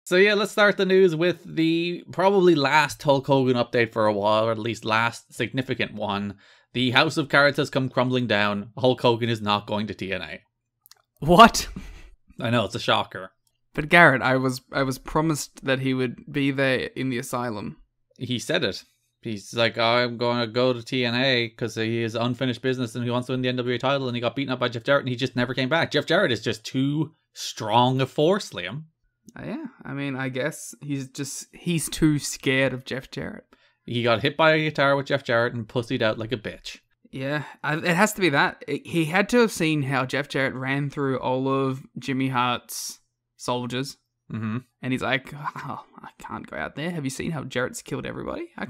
So yeah, let's start the news with the probably last Hulk Hogan update for a while, or at least last significant one. The House of Cards has come crumbling down. Hulk Hogan is not going to TNA. What? I know, it's a shocker. But Garrett, I was promised that he would be there in the asylum. He said it. He's like, I'm going to go to TNA because he has unfinished business and he wants to win the NWA title, and he got beaten up by Jeff Jarrett and he just never came back. Jeff Jarrett is just too strong a force, Liam. Yeah, I mean, I guess he's too scared of Jeff Jarrett. He got hit by a guitar with Jeff Jarrett and pussied out like a bitch. Yeah, it has to be that. He had to have seen how Jeff Jarrett ran through all of Jimmy Hart's soldiers. Mm-hmm. And he's like, oh, I can't go out there. Have you seen how Jarrett's killed everybody? I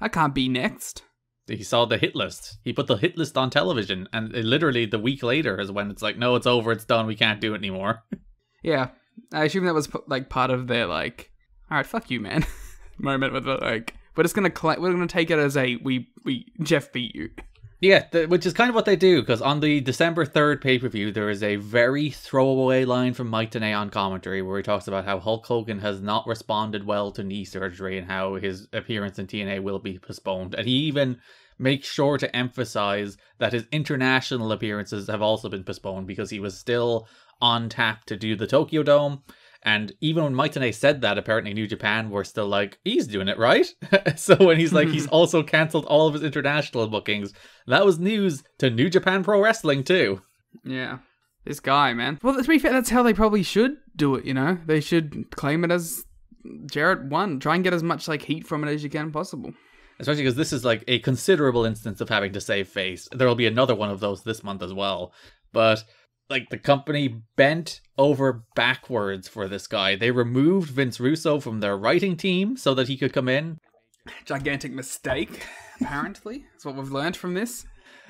can't be next. He saw the hit list. He put the hit list on television, and literally the week later is when it's like, no, it's over, it's done, we can't do it anymore. Yeah, I assume that was like part of their like, all right, fuck you, man, moment with like, we're gonna take it as a we Jeff beat you. Yeah, which is kind of what they do, because on the December 3rd pay-per-view, there is a very throwaway line from Mike Tenay on commentary where he talks about how Hulk Hogan has not responded well to knee surgery and how his appearance in TNA will be postponed. And he even makes sure to emphasize that his international appearances have also been postponed because he was still on tap to do the Tokyo Dome. And even when Mike Tenay said that, apparently New Japan were still like, he's doing it, right? So when he's like, he's also cancelled all of his international bookings, that was news to New Japan Pro Wrestling too. Yeah. This guy, man. Well, to be fair, that's how they probably should do it, you know? They should claim it as Jarrett won. Try and get as much like heat from it as you can possible. Especially because this is like a considerable instance of having to save face. There will be another one of those this month as well. But like, the company bent over backwards for this guy. They removed Vince Russo from their writing team so that he could come in. Gigantic mistake, apparently. That's what we've learned from this.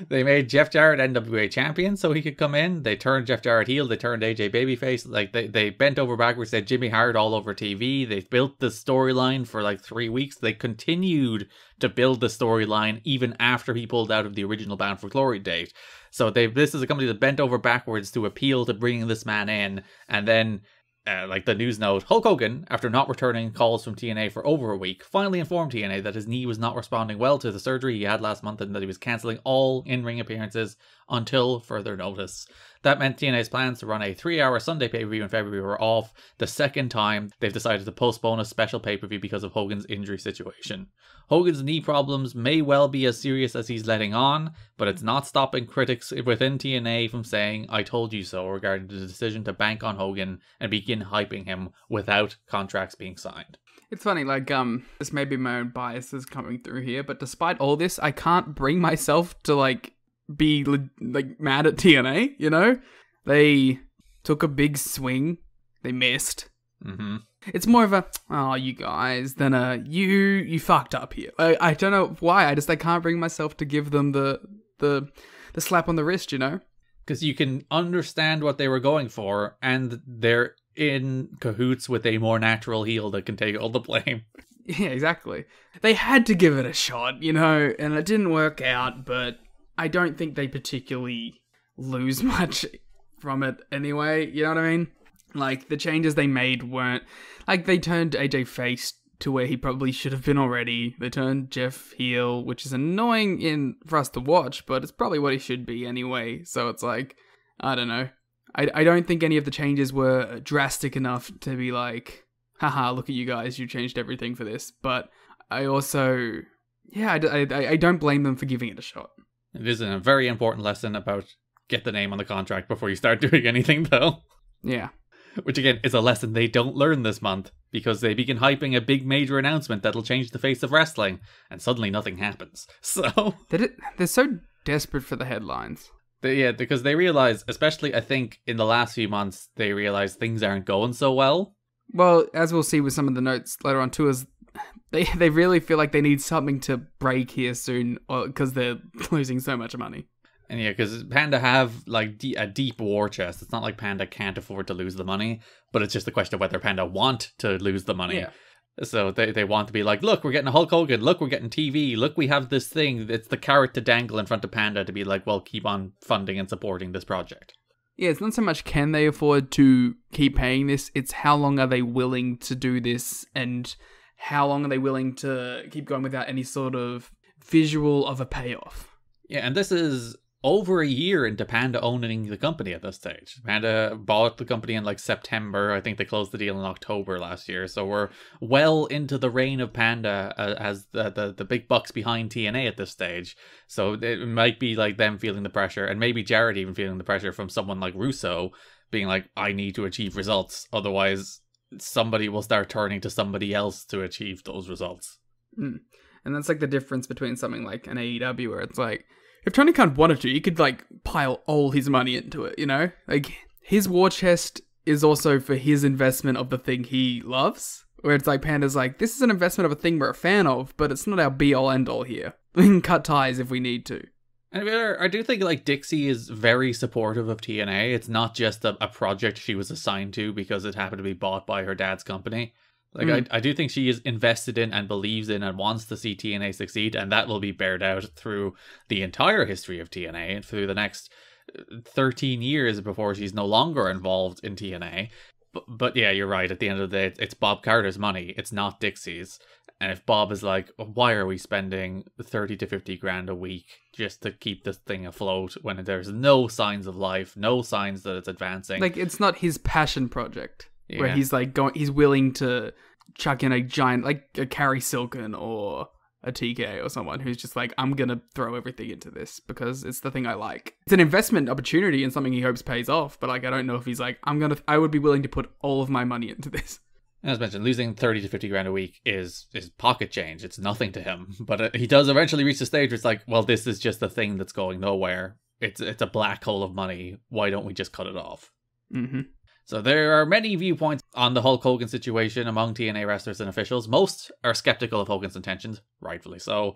They made Jeff Jarrett NWA champion so he could come in. They turned Jeff Jarrett heel. They turned AJ babyface. Like, they bent over backwards. They had Jimmy Hart all over TV. They built the storyline for like 3 weeks. They continued to build the storyline even after he pulled out of the original Bound for Glory date. So this is a company that bent over backwards to appeal to bringing this man in. And then, like the news note, Hulk Hogan, after not returning calls from TNA for over a week, finally informed TNA that his knee was not responding well to the surgery he had last month and that he was cancelling all in-ring appearances until further notice. That meant TNA's plans to run a 3-hour Sunday pay-per-view in February were off, the second time they've decided to postpone a special pay-per-view because of Hogan's injury situation. Hogan's knee problems may well be as serious as he's letting on, but it's not stopping critics within TNA from saying, I told you so, regarding the decision to bank on Hogan and begin hyping him without contracts being signed. It's funny, like, this may be my own biases coming through here, but despite all this, I can't bring myself to, like, be like mad at TNA, you know? They took a big swing, they missed. Mm-hmm. It's more of a, oh, you guys, than a, you fucked up here. I don't know why, I can't bring myself to give them the slap on the wrist, you know? Because you can understand what they were going for, and they're in cahoots with a more natural heel that can take all the blame. Yeah, exactly. They had to give it a shot, you know, and it didn't work out, but I don't think they particularly lose much from it anyway, you know what I mean? Like, the changes they made weren't... Like, they turned AJ face to where he probably should have been already. They turned Jeff heel, which is annoying for us to watch, but it's probably what he should be anyway. So it's like, I don't know. I don't think any of the changes were drastic enough to be like, haha, look at you guys, you changed everything for this. But I also... Yeah, I don't blame them for giving it a shot. It is a very important lesson about get the name on the contract before you start doing anything, though. Yeah. Which, again, is a lesson they don't learn this month, because they begin hyping a big major announcement that'll change the face of wrestling, and suddenly nothing happens. So... They're so desperate for the headlines. Yeah, because they realize, especially, I think, in the last few months, they realize things aren't going so well. Well, as we'll see with some of the notes later on too, is they really feel like they need something to break here soon, because they're losing so much money. And yeah, because Panda have like a deep war chest. It's not like Panda can't afford to lose the money, but it's just a question of whether Panda want to lose the money. Yeah. So they want to be like, look, we're getting a Hulk Hogan. Look, we're getting TV. Look, we have this thing. It's the carrot to dangle in front of Panda to be like, well, keep on funding and supporting this project. Yeah, it's not so much can they afford to keep paying this, it's how long are they willing to do this, and how long are they willing to keep going without any sort of visual of a payoff. Yeah, and this is over a year into Panda owning the company at this stage. Panda bought the company in like September. I think they closed the deal in October last year. So we're well into the reign of Panda as the big bucks behind TNA at this stage. So it might be like them feeling the pressure, and maybe Jarrett even feeling the pressure from someone like Russo being like, I need to achieve results. Otherwise, somebody will start turning to somebody else to achieve those results. And that's like the difference between something like an AEW where it's like, if Tony Khan wanted to, he could, like, pile all his money into it, you know? Like, his war chest is also for his investment of the thing he loves. Where it's like, Panda's like, this is an investment of a thing we're a fan of, but it's not our be-all, end-all here. We can cut ties if we need to. And I do think, like, Dixie is very supportive of TNA. It's not just a project she was assigned to because it happened to be bought by her dad's company. Like, I do think she is invested in and believes in and wants to see TNA succeed, and that will be bared out through the entire history of TNA and through the next 13 years before she's no longer involved in TNA. But yeah, you're right. At the end of the day, it's Bob Carter's money. It's not Dixie's. And if Bob is like, why are we spending 30 to 50 grand a week just to keep this thing afloat when there's no signs of life, no signs that it's advancing? Like, it's not his passion project. Yeah. Where he's like he's willing to chuck in a giant, like a Carrie Silken or a TK or someone who's just like, I'm gonna throw everything into this because it's the thing I like. It's an investment opportunity and something he hopes pays off, but like, I don't know if he's like, I would be willing to put all of my money into this. As mentioned, losing 30 to 50 grand a week is pocket change. It's nothing to him. But he does eventually reach the stage where it's like, well, this is just a thing that's going nowhere. It's a black hole of money. Why don't we just cut it off? Mm-hmm. So there are many viewpoints on the Hulk Hogan situation among TNA wrestlers and officials. Most are skeptical of Hogan's intentions, rightfully so.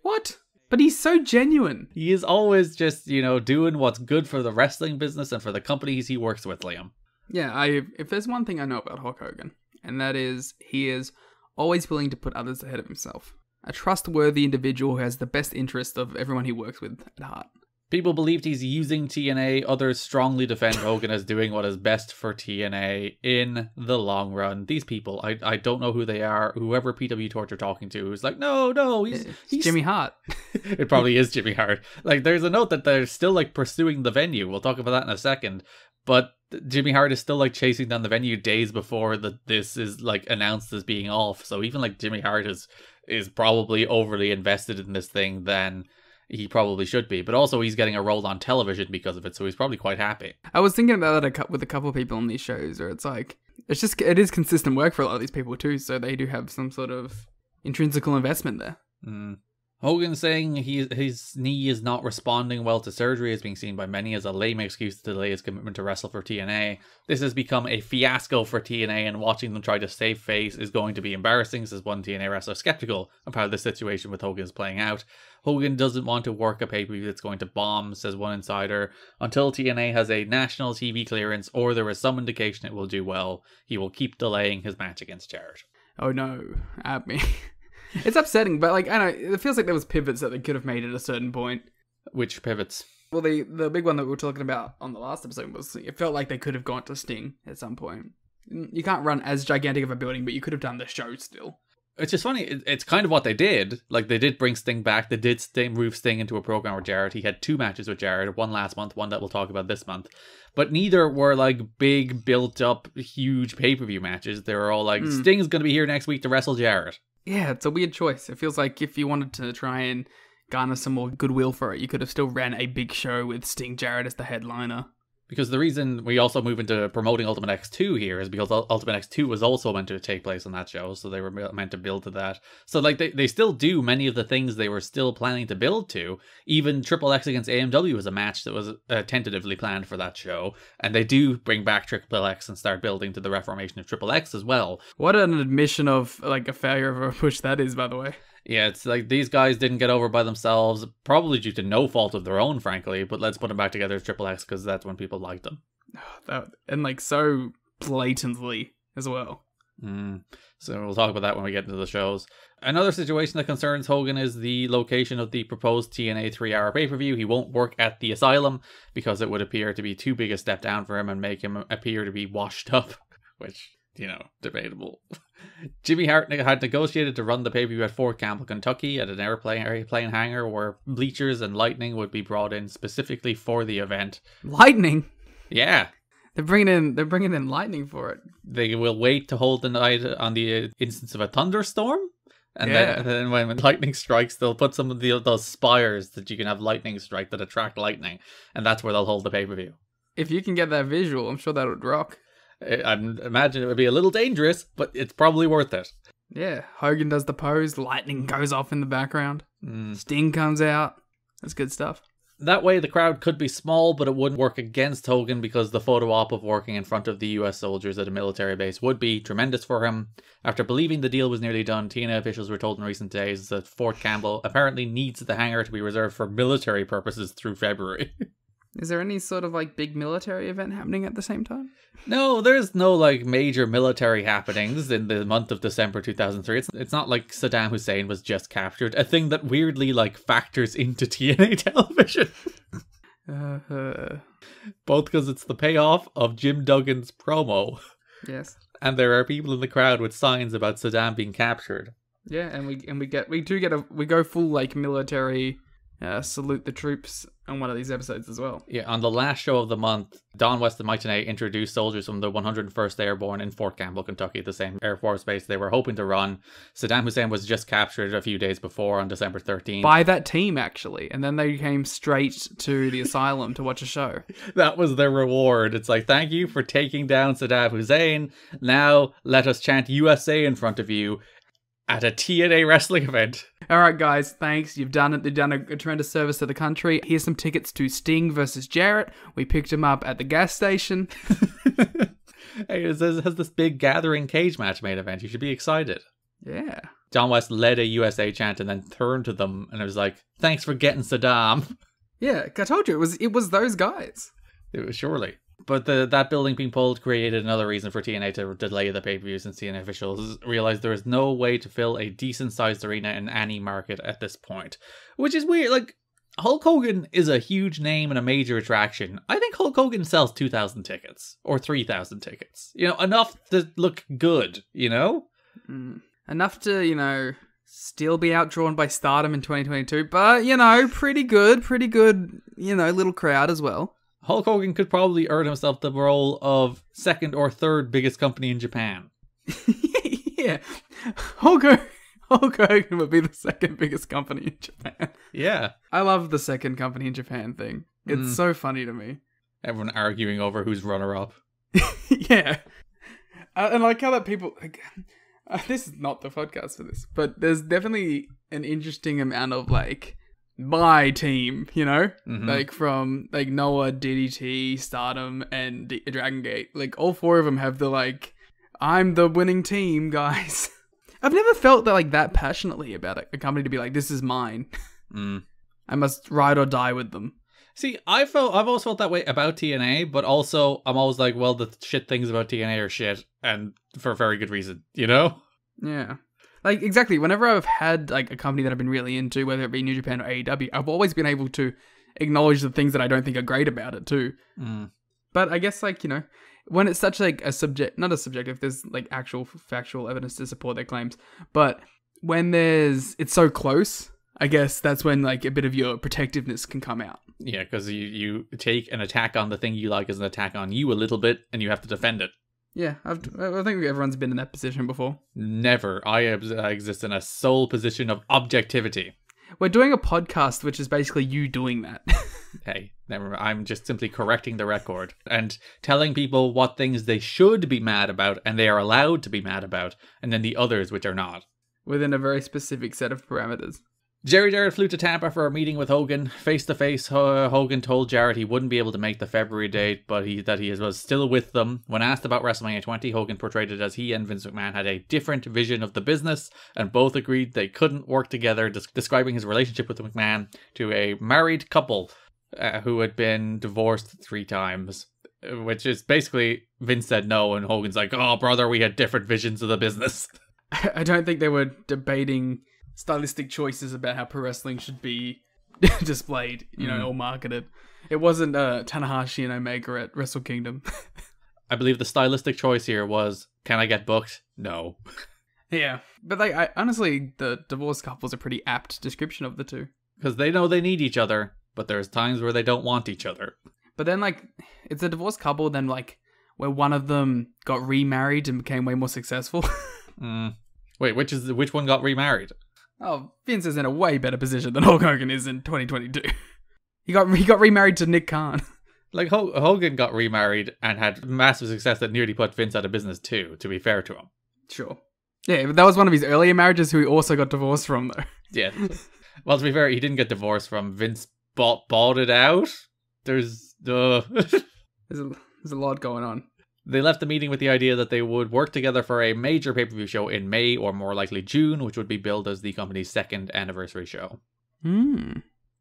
What? But he's so genuine. He is always just, doing what's good for the wrestling business and for the companies he works with, Liam. Yeah, if there's one thing I know about Hulk Hogan, and that is he is always willing to put others ahead of himself. A trustworthy individual who has the best interest of everyone he works with at heart. People believed he's using TNA. Others strongly defend Hogan as doing what is best for TNA in the long run. These people, I don't know who they are. Whoever PW Torch are talking to is like, no, he's Jimmy Hart. It probably is Jimmy Hart. Like, there's a note that they're still like pursuing the venue. We'll talk about that in a second. But Jimmy Hart is still like chasing down the venue days before this is like announced as being off. So even like Jimmy Hart is probably overly invested in this thing than he probably should be, but also he's getting a role on television because of it, so he's probably quite happy. I was thinking about that with a couple of people on these shows, where it's like, it is consistent work for a lot of these people too, so they do have some sort of intrinsical investment there. Hogan saying his knee is not responding well to surgery is being seen by many as a lame excuse to delay his commitment to wrestle for TNA. This has become a fiasco for TNA, and watching them try to save face is going to be embarrassing, says one TNA wrestler skeptical of how the situation with Hogan is playing out. Hogan doesn't want to work a pay-per-view that's going to bomb, says one insider. Until TNA has a national TV clearance or there is some indication it will do well, he will keep delaying his match against Jarrett. Oh no, at me. It's upsetting, but like, I don't know, it feels like there was pivots that they could have made at a certain point. Which pivots? Well, the big one that we were talking about on the last episode was, it felt like they could have gone to Sting at some point. You can't run as gigantic of a building, but you could have done the show still. It's just funny, it's kind of what they did. Like, they did bring Sting back, they did move Sting into a program with Jarrett. He had 2 matches with Jarrett, one last month, one that we'll talk about this month. But neither were, like, big, built-up, huge pay-per-view matches. They were all like, Sting's going to be here next week to wrestle Jarrett. Yeah, it's a weird choice. It feels like if you wanted to try and garner some more goodwill for it, you could have still ran a big show with Sting Jarrett as the headliner. Because the reason we also move into promoting Ultimate X2 here is because Ultimate X2 was also meant to take place on that show, so they were meant to build to that. So like they still do many of the things they were still planning to build to. Even Triple X against AMW was a match that was tentatively planned for that show, and they do bring back Triple X and start building to the reformation of Triple X as well. What an admission of like a failure of a push that is, by the way. Yeah, it's like these guys didn't get over by themselves, probably due to no fault of their own, frankly, but let's put them back together as Triple X because that's when people liked them. And like so blatantly as well. So we'll talk about that when we get into the shows. Another situation that concerns Hogan is the location of the proposed TNA 3-hour pay-per-view. He won't work at the Asylum because it would appear to be too big a step down for him and make him appear to be washed up, which, you know, debatable. Jimmy Hart had negotiated to run the pay-per-view at Fort Campbell, Kentucky at an airplane hangar where bleachers and lighting would be brought in specifically for the event. Lightning? Yeah. They're bringing in lightning for it. They will wait to hold the night on the instance of a thunderstorm. And then when lightning strikes, they'll put some of those spires that you can have lightning strike that attract lightning. And that's where they'll hold the pay-per-view. If you can get that visual, I'm sure that would rock. I imagine it would be a little dangerous, but it's probably worth it. Yeah, Hogan does the pose, lightning goes off in the background, Sting comes out. That's good stuff. That way the crowd could be small, but it wouldn't work against Hogan because the photo op of working in front of the US soldiers at a military base would be tremendous for him. After believing the deal was nearly done, TNA officials were told in recent days that Fort Campbell apparently needs the hangar to be reserved for military purposes through February. Is there any sort of like big military event happening at the same time? No, there's no like major military happenings in the month of December 2003. It's not like Saddam Hussein was just captured, a thing that weirdly like factors into TNA television. Both because it's the payoff of Jim Duggan's promo. Yes. And there are people in the crowd with signs about Saddam being captured. Yeah, and we go full like military salute the troops on one of these episodes as well. Yeah, on the last show of the month, Don West and Mike Tenay introduced soldiers from the 101st Airborne in Fort Campbell, Kentucky, the same Air Force base they were hoping to run. Saddam Hussein was just captured a few days before on December 13th. By that team, actually. And then they came straight to the asylum to watch a show. That was their reward. It's like, thank you for taking down Saddam Hussein. Now let us chant USA in front of you at a TNA wrestling event. All right, guys, thanks. You've done it. You've done a tremendous service to the country. Here's some tickets to Sting versus Jarrett. We picked him up at the gas station. Hey, it has this big gathering cage match main event. You should be excited. Yeah. John West led a USA chant and then turned to them and it was like, thanks for getting Saddam. Yeah, I told you, it was those guys. It was surely. But that building being pulled created another reason for TNA to delay the pay-per-view since TNA officials realized there is no way to fill a decent-sized arena in any market at this point. Which is weird. Like, Hulk Hogan is a huge name and a major attraction. I think Hulk Hogan sells 2,000 tickets or 3,000 tickets. You know, enough to look good, you know? Enough to, you know, still be outdrawn by Stardom in 2022. But, you know, pretty good, you know, little crowd as well. Hulk Hogan could probably earn himself the role of second or third biggest company in Japan. Yeah. Hulk Hogan would be the second biggest company in Japan. Yeah. I love the second company in Japan thing. It's so funny to me. Everyone arguing over who's runner-up. Yeah. And I like how that people... Like, this is not the podcast for this, but there's definitely an interesting amount of, like... my team, you know, like from like Noah, DDT, Stardom, and Dragon Gate. Like all four of them have the like, I'm the winning team, guys. I've never felt that like that passionately about a company to be like, this is mine. I must ride or die with them. See, I've always felt that way about TNA, but also I'm always like, well, the shit things about TNA are shit, and for a very good reason, you know? Yeah. Like, exactly, whenever I've had, like, a company that I've been really into, whether it be New Japan or AEW, I've always been able to acknowledge the things that I don't think are great about it, too. But I guess, like, you know, when it's such, like, not a subjective, there's, like, actual factual evidence to support their claims, but when it's so close, I guess that's when, like, a bit of your protectiveness can come out. Yeah, because you take an attack on the thing you like as an attack on you a little bit, and you have to defend it. Yeah, I think everyone's been in that position before. Never. I exist in a sole position of objectivity. We're doing a podcast, which is basically you doing that. Hey, never mind. I'm just simply correcting the record and telling people what things they should be mad about and they are allowed to be mad about, and then the others which are not. Within a very specific set of parameters. Jarrett flew to Tampa for a meeting with Hogan. Face-to-face, Hogan told Jarrett he wouldn't be able to make the February date, but that he was still with them. When asked about WrestleMania 20, Hogan portrayed it as he and Vince McMahon had a different vision of the business, and both agreed they couldn't work together, describing his relationship with McMahon to a married couple who had been divorced 3 times. which is basically Vince said no, and Hogan's like, "Oh, brother, we had different visions of the business." I don't think they were debating stylistic choices about how pro wrestling should be displayed, or marketed. It wasn't Tanahashi and Omega at Wrestle Kingdom. I believe the stylistic choice here was, can I get booked? No. Yeah, but honestly, the divorced couple's a pretty apt description of the two. Because they know they need each other, but there's times where they don't want each other. But then, it's a divorced couple, then, where one of them got remarried and became way more successful. Wait, which one got remarried? Oh, Vince is in a way better position than Hulk Hogan is in 2022. He got remarried to Nick Khan. Hogan got remarried and had massive success that nearly put Vince out of business too, to be fair to him. Sure. Yeah, but that was one of his earlier marriages who he also got divorced from, though. Yeah. Well, to be fair, he didn't get divorced from. Vince bought it out. There's a lot going on. They left the meeting with the idea that they would work together for a major pay-per-view show in May, or more likely June, which would be billed as the company's 2nd anniversary show. Yeah,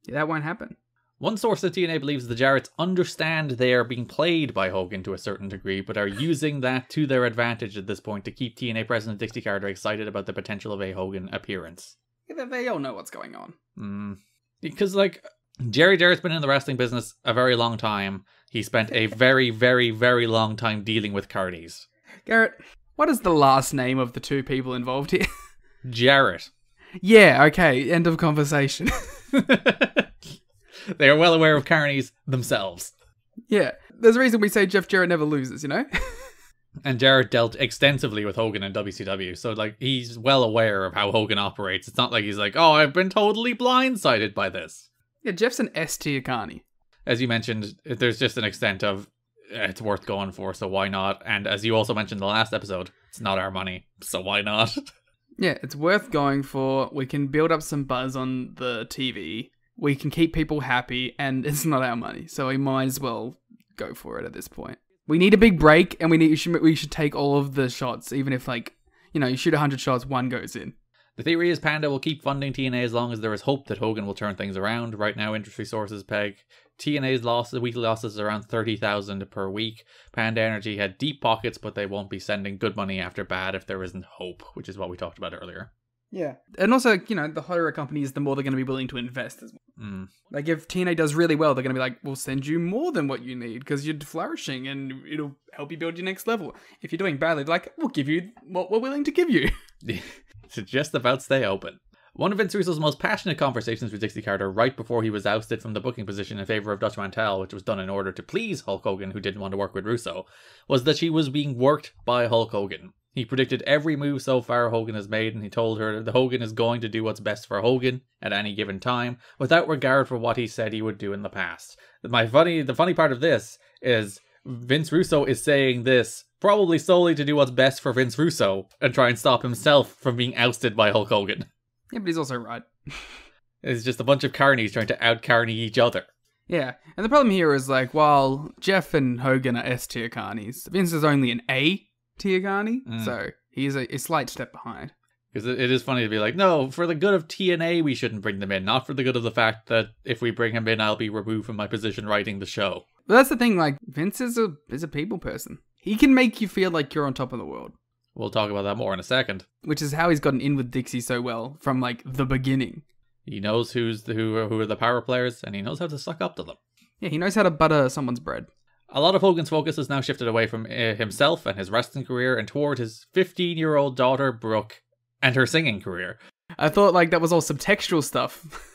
that won't happen. One source at TNA believes the Jarretts understand they are being played by Hogan to a certain degree, but are using that to their advantage at this point to keep TNA President Dixie Carter excited about the potential of a Hogan appearance. Yeah, they all know what's going on. Because, Jarrett's been in the wrestling business a very long time. He spent a very, very, very long time dealing with carnies. Garrett, what is the last name of the two people involved here? Jarrett. Yeah, okay, end of conversation. They are well aware of carnies themselves. Yeah, there's a reason we say Jeff Jarrett never loses, And Jarrett dealt extensively with Hogan in WCW, so he's well aware of how Hogan operates. It's not like he's like, oh, I've been totally blindsided by this. Yeah, Jeff's an S-tier carny. As you mentioned, there's just an extent of it's worth going for, so why not? And as you also mentioned in the last episode, it's not our money, so why not? Yeah, it's worth going for. We can build up some buzz on the TV. We can keep people happy, and it's not our money, so we might as well go for it at this point. We need a big break, and we should take all of the shots, even if you shoot 100 shots, one goes in. The theory is Panda will keep funding TNA as long as there is hope that Hogan will turn things around. Right now, industry sources peg TNA's weekly losses around 30,000 per week. Panda Energy had deep pockets, but they won't be sending good money after bad if there isn't hope, which is what we talked about earlier. Yeah. And also, the hotter a company is, the more they're going to be willing to invest as well. If TNA does really well, they're going to be like, we'll send you more than what you need because you're flourishing and it'll help you build your next level. If you're doing badly, they're like, we'll give you what we're willing to give you. To just about stay open. One of Vince Russo's most passionate conversations with Dixie Carter right before he was ousted from the booking position in favor of Dutch Mantel, which was done in order to please Hulk Hogan, who didn't want to work with Russo, was that she was being worked by Hulk Hogan. He predicted every move so far Hogan has made, and he told her that Hogan is going to do what's best for Hogan at any given time, without regard for what he said he would do in the past. The funny part of this is Vince Russo is saying this probably solely to do what's best for Vince Russo and try and stop himself from being ousted by Hulk Hogan. Yeah, but he's also right. It's just a bunch of carnies trying to out-carny each other. Yeah, and the problem here is, while Jeff and Hogan are S-tier carnies, Vince is only an A-tier carny, so he's a slight step behind. Because it is funny to be like, no, for the good of TNA, we shouldn't bring them in. Not for the good of the fact that if we bring him in, I'll be removed from my position writing the show. But that's the thing, Vince is a people person. He can make you feel like you're on top of the world. We'll talk about that more in a second. Which is how he's gotten in with Dixie so well from the beginning. He knows who are the power players, and he knows how to suck up to them. Yeah, he knows how to butter someone's bread. A lot of Hogan's focus has now shifted away from himself and his wrestling career and toward his 15-year-old daughter, Brooke, and her singing career. I thought that was all subtextual stuff.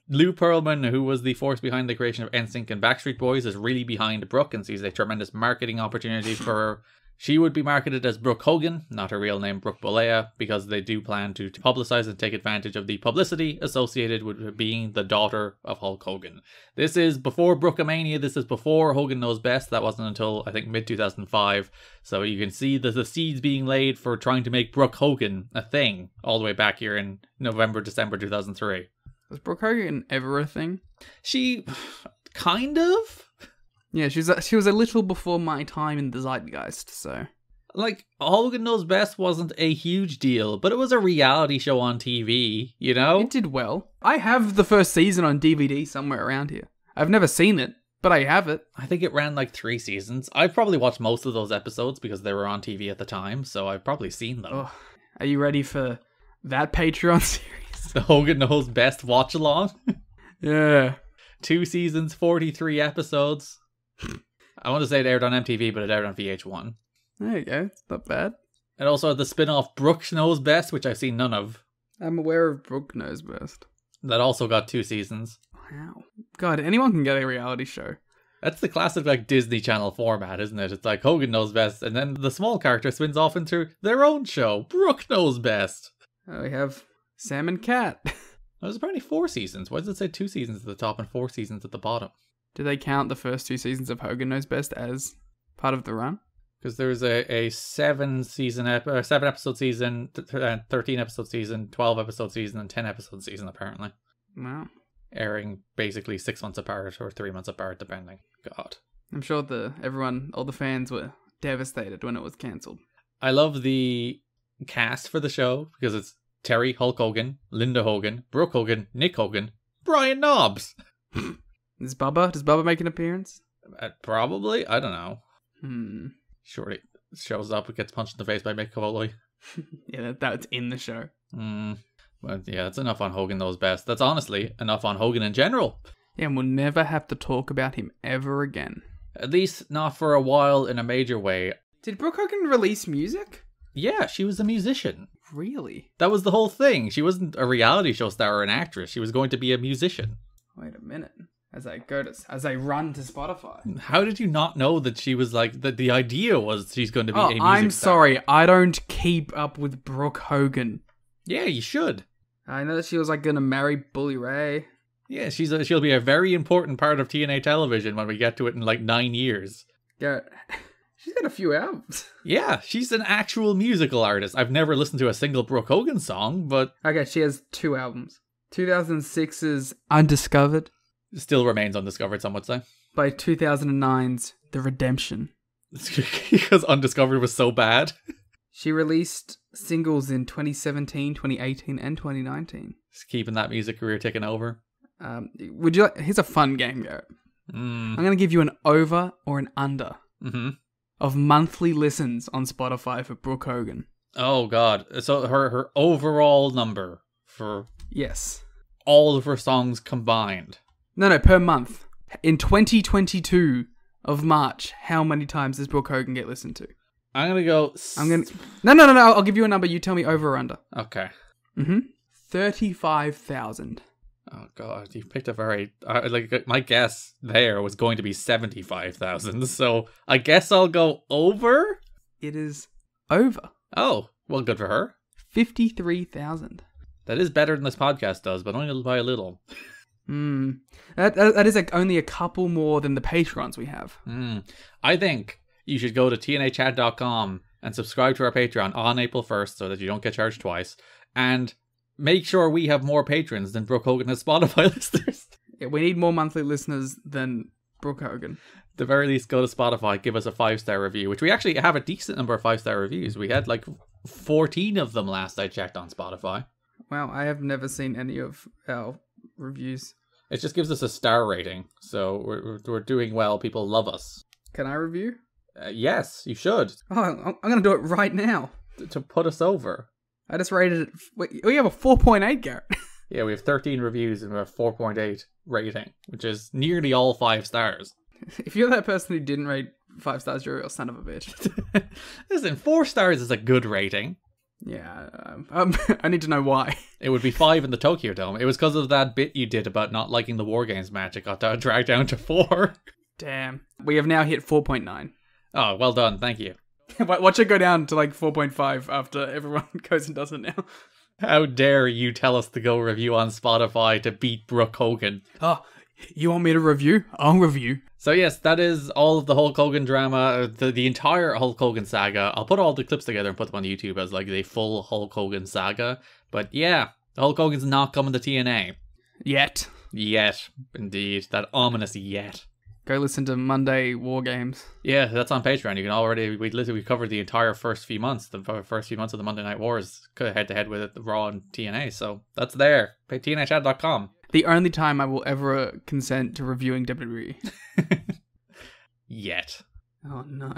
Lou Pearlman, who was the force behind the creation of NSYNC and Backstreet Boys, is really behind Brooke and sees a tremendous marketing opportunity for her. She would be marketed as Brooke Hogan, not her real name Brooke Bolea, because they do plan to publicize and take advantage of the publicity associated with being the daughter of Hulk Hogan. This is before Brookamania, this is before Hogan Knows Best. That wasn't until, I think, mid-2005. So you can see the seeds being laid for trying to make Brooke Hogan a thing all the way back here in November, December 2003. Was Brooke Hogan ever a thing? She... kind of... Yeah, she was a little before my time in the zeitgeist, so... Hogan Knows Best wasn't a huge deal, but it was a reality show on TV, It did well. I have the first season on DVD somewhere around here. I've never seen it, but I have it. I think it ran like 3 seasons. I've probably watched most of those episodes because they were on TV at the time, so I've probably seen them. Oh, are you ready for that Patreon series? The Hogan Knows Best watch along. Yeah. 2 seasons, 43 episodes. I want to say it aired on MTV, but it aired on VH1. There you go. Not bad. And also the spin-off Brooke Knows Best, which I've seen none of. I'm aware of Brooke Knows Best. That also got 2 seasons. Wow. God, anyone can get a reality show. That's the classic like Disney Channel format, isn't it? It's like Hogan Knows Best, and then the small character spins off into their own show. Brooke Knows Best. We have Sam and Cat. There's apparently 4 seasons. Why does it say 2 seasons at the top and 4 seasons at the bottom? Do they count the first 2 seasons of Hogan Knows Best as part of the run? Because there's a 7 episode season, 13 episode season, 12 episode season, and 10 episode season apparently. Wow. Airing basically 6 months apart or 3 months apart, depending. God. I'm sure all the fans were devastated when it was cancelled. I love the cast for the show because it's Terry Hulk Hogan, Linda Hogan, Brooke Hogan, Nick Hogan, Brian Knobbs. Does Bubba make an appearance? Probably. I don't know. Shorty shows up and gets punched in the face by Mick Foley. Yeah, that's in the show. But yeah, that's enough on Hogan Knows Best. That's honestly enough on Hogan in general. Yeah, and we'll never have to talk about him ever again. At least not for a while in a major way. Did Brooke Hogan release music? Yeah, she was a musician. Really? That was the whole thing. She wasn't a reality show star or an actress. She was going to be a musician. Wait a minute. As I run to Spotify. How did you not know that she was like the idea was she's going to be a music I'm star? sorry. I don't keep up with Brooke Hogan. Yeah, you should. I know that she was like going to marry Bully Ray. Yeah, she'll be a very important part of TNA television when we get to it in like 9 years. Yeah. She's got a few albums. Yeah, she's an actual musical artist. I've never listened to a single Brooke Hogan song, but... Okay, she has 2 albums. 2006's Undiscovered. Still remains undiscovered, some would say. By 2009's The Redemption. Because Undiscovered was so bad. She released singles in 2017, 2018, and 2019. Just keeping that music career ticking over. Would you like... Here's a fun game, Garrett. I'm going to give you an over or an under of monthly listens on Spotify for Brooke Hogan. Oh, God. So her overall number for... Yes. All of her songs combined. No, per month. In 2022 of March, how many times does Brooke Hogan get listened to? I'm going to go... No. I'll give you a number. You tell me over or under. Okay. 35,000. Oh, God. You picked a very... my guess there was going to be 75,000. So I guess I'll go over? It is over. Oh, well, good for her. 53,000. That is better than this podcast does, but only by a little. That is like only a couple more than the Patrons we have. I think you should go to tnachat.com and subscribe to our Patreon on April 1st so that you don't get charged twice. And make sure we have more patrons than Brooke Hogan has Spotify listeners. Yeah, we need more monthly listeners than Brooke Hogan. At the very least, go to Spotify, give us a 5-star review, which we actually have a decent number of 5-star reviews. We had like 14 of them last I checked on Spotify. Wow, I have never seen any of our reviews. It just gives us a star rating, so we're doing well. People love us. Can I review? Yes, you should. Oh, I'm going to do it right now. To put us over. I just rated it... Wait, we have a 4.8, Garrett. Yeah, we have 13 reviews and we have 4.8 rating, which is nearly all 5 stars. If you're that person who didn't rate 5 stars, you're a real son of a bitch. Listen, 4 stars is a good rating. Yeah, I need to know why. It would be 5 in the Tokyo Dome. It was because of that bit you did about not liking the War Games match. It got dragged down to 4. Damn. We have now hit 4.9. Oh, well done. Thank you. Watch it go down to like 4.5 after everyone goes and does it now. How dare you tell us to go review on Spotify to beat Brooke Hogan? Oh, you want me to review? I'll review. So yes, that is all of the Hulk Hogan drama, the entire Hulk Hogan saga. I'll put all the clips together and put them on YouTube as like the full Hulk Hogan saga. But yeah, Hulk Hogan's not coming to TNA. Yet. Yet, indeed. That ominous yet. Go listen to Monday War Games. Yeah, that's on Patreon. You can already, we covered the entire first few months. The first few months of the Monday Night Wars head to head with it, Raw and TNA. So that's there. TNAchat.com. The only time I will ever consent to reviewing WWE. Yet. Oh no.